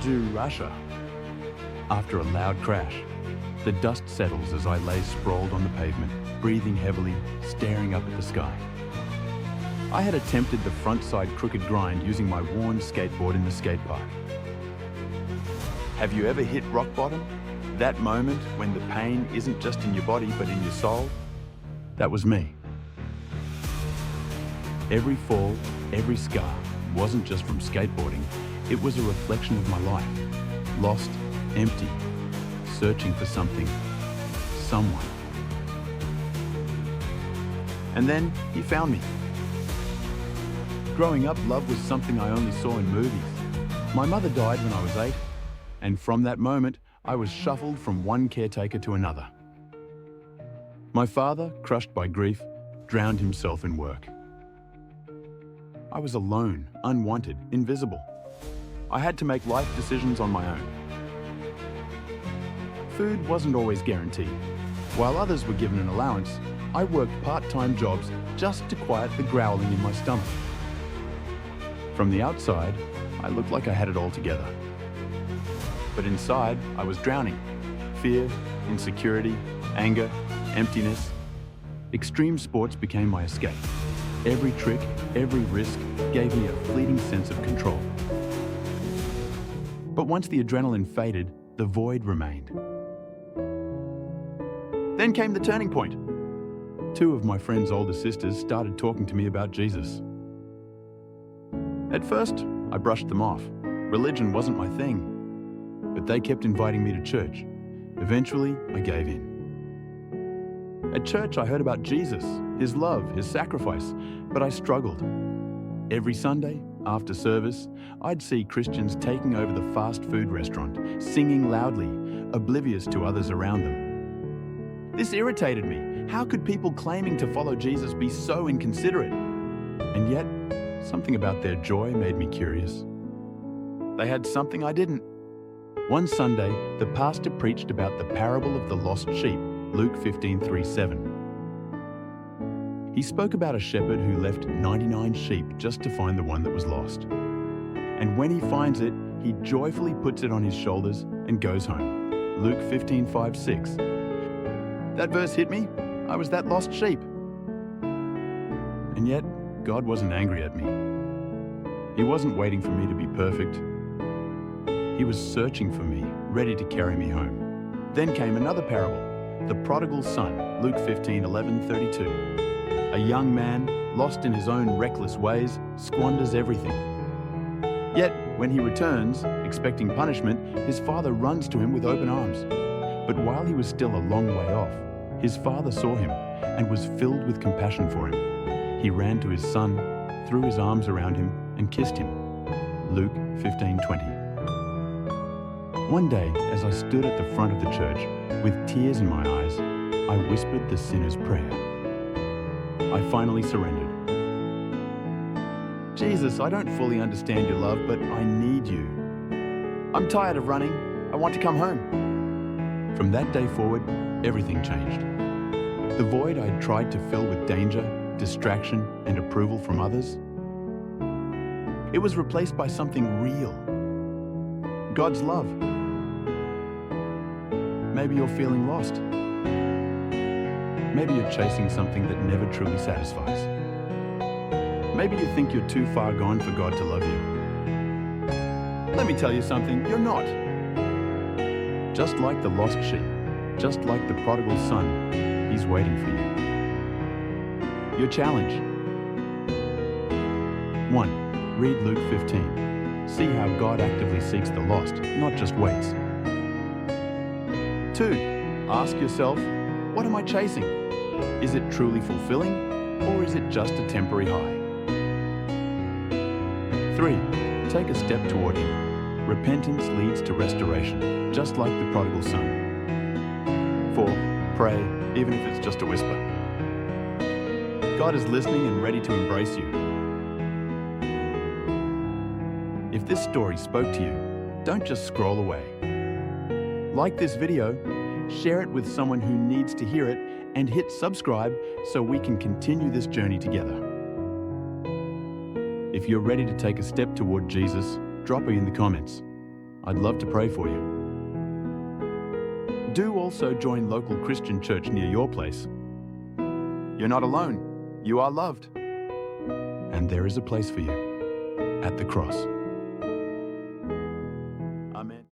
do Russia. After a loud crash, the dust settles as I lay sprawled on the pavement, breathing heavily, staring up at the sky. I had attempted the front-side crooked grind using my worn skateboard in the skate park. Have you ever hit rock bottom? That moment when the pain isn't just in your body but in your soul? That was me. Every fall, every scar wasn't just from skateboarding, it was a reflection of my life. Lost, empty, searching for something, someone. And then he found me. Growing up, love was something I only saw in movies. My mother died when I was 8, and from that moment, I was shuffled from one caretaker to another. My father, crushed by grief, drowned himself in work. I was alone, unwanted, invisible. I had to make life decisions on my own. Food wasn't always guaranteed. While others were given an allowance, I worked part-time jobs just to quiet the growling in my stomach. From the outside, I looked like I had it all together. But inside, I was drowning. Fear, insecurity, anger, emptiness. Extreme sports became my escape. Every trick, every risk gave me a fleeting sense of control. But once the adrenaline faded, the void remained. Then came the turning point. 2 of my friend's older sisters started talking to me about Jesus. At first, I brushed them off. Religion wasn't my thing. But they kept inviting me to church. Eventually, I gave in. At church, I heard about Jesus, his love, his sacrifice, but I struggled. Every Sunday, after service, I'd see Christians taking over the fast food restaurant, singing loudly, oblivious to others around them. This irritated me. How could people claiming to follow Jesus be so inconsiderate? And yet, something about their joy made me curious. They had something I didn't. One Sunday, the pastor preached about the parable of the lost sheep, Luke 15:3-7. He spoke about a shepherd who left 99 sheep just to find the one that was lost. And when he finds it, he joyfully puts it on his shoulders and goes home. Luke 15:5-6. That verse hit me. I was that lost sheep. And yet, God wasn't angry at me. He wasn't waiting for me to be perfect. He was searching for me, ready to carry me home. Then came another parable, the prodigal son, Luke 15:11-32. A young man, lost in his own reckless ways, squanders everything. Yet, when he returns, expecting punishment, his father runs to him with open arms. But while he was still a long way off, his father saw him and was filled with compassion for him. He ran to his son, threw his arms around him, and kissed him. Luke 15:20. One day, as I stood at the front of the church, with tears in my eyes, I whispered the sinner's prayer. I finally surrendered. Jesus, I don't fully understand your love, but I need you. I'm tired of running. I want to come home. From that day forward, everything changed. The void I'd tried to fill with danger, distraction, and approval from others, it was replaced by something real. God's love. Maybe you're feeling lost. Maybe you're chasing something that never truly satisfies. Maybe you think you're too far gone for God to love you. Let me tell you something, you're not. Just like the lost sheep, just like the prodigal son, he's waiting for you. Your challenge. 1. Read Luke 15. See how God actively seeks the lost, not just waits. 2. Ask yourself, what am I chasing? Is it truly fulfilling, or is it just a temporary high? 3. Take a step toward Him. Repentance leads to restoration, just like the prodigal son. 4. Pray, even if it's just a whisper. God is listening and ready to embrace you. If this story spoke to you, don't just scroll away. Like this video, share it with someone who needs to hear it, and hit subscribe so we can continue this journey together. If you're ready to take a step toward Jesus, drop it in the comments. I'd love to pray for you. Do also join local Christian church near your place. You're not alone. You are loved. And there is a place for you at the cross.